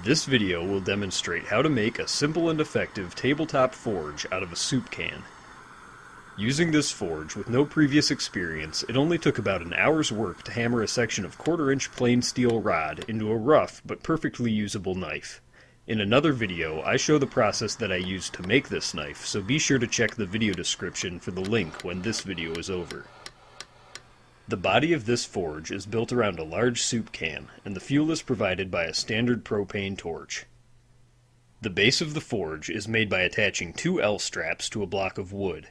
This video will demonstrate how to make a simple and effective tabletop forge out of a soup can. Using this forge with no previous experience, it only took about an hour's work to hammer a section of 1/4-inch plain steel rod into a rough but perfectly usable knife. In another video, I show the process that I used to make this knife, so be sure to check the video description for the link when this video is over. The body of this forge is built around a large soup can, and the fuel is provided by a standard propane torch. The base of the forge is made by attaching 2 L-straps to a block of wood.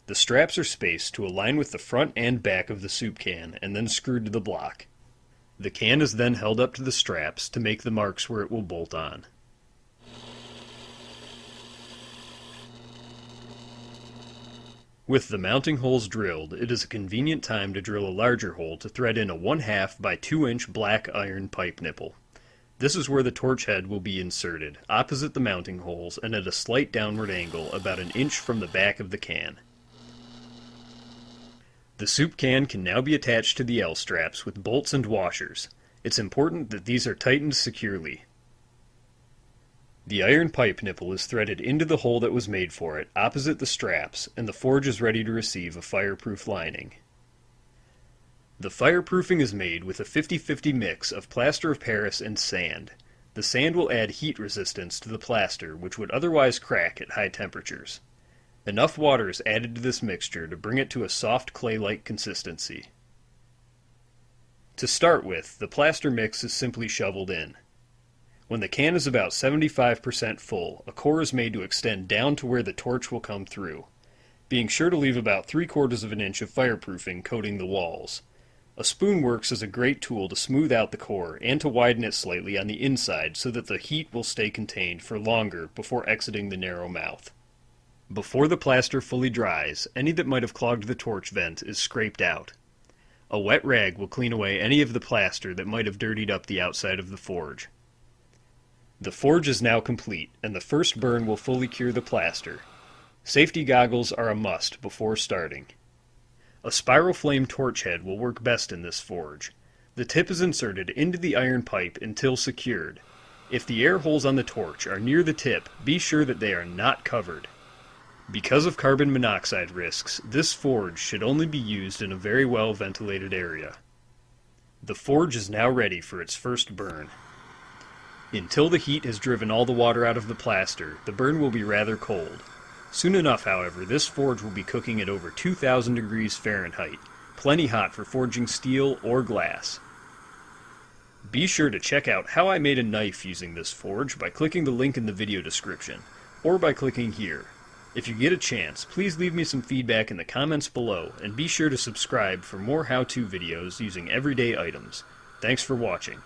The straps are spaced to align with the front and back of the soup can, and then screwed to the block. The can is then held up to the straps to make the marks where it will bolt on. With the mounting holes drilled, it is a convenient time to drill a larger hole to thread in a 1/2 by 2-inch black iron pipe nipple. This is where the torch head will be inserted, opposite the mounting holes and at a slight downward angle about an inch from the back of the can. The soup can now be attached to the L-straps with bolts and washers. It's important that these are tightened securely. The iron pipe nipple is threaded into the hole that was made for it, opposite the straps, and the forge is ready to receive a fireproof lining. The fireproofing is made with a 50-50 mix of plaster of Paris and sand. The sand will add heat resistance to the plaster, which would otherwise crack at high temperatures. Enough water is added to this mixture to bring it to a soft clay-like consistency. To start with, the plaster mix is simply shoveled in. When the can is about 75% full, a core is made to extend down to where the torch will come through, being sure to leave about 3/4 of an inch of fireproofing coating the walls. A spoon works as a great tool to smooth out the core and to widen it slightly on the inside so that the heat will stay contained for longer before exiting the narrow mouth. Before the plaster fully dries, any that might have clogged the torch vent is scraped out. A wet rag will clean away any of the plaster that might have dirtied up the outside of the forge. The forge is now complete, and the first burn will fully cure the plaster. Safety goggles are a must before starting. A spiral flame torch head will work best in this forge. The tip is inserted into the iron pipe until secured. If the air holes on the torch are near the tip, be sure that they are not covered. Because of carbon monoxide risks, this forge should only be used in a very well ventilated area. The forge is now ready for its first burn. Until the heat has driven all the water out of the plaster, the burn will be rather cold. Soon enough, however, this forge will be cooking at over 2,000 degrees Fahrenheit, plenty hot for forging steel or glass. Be sure to check out how I made a knife using this forge by clicking the link in the video description, or by clicking here. If you get a chance, please leave me some feedback in the comments below, and be sure to subscribe for more how-to videos using everyday items. Thanks for watching.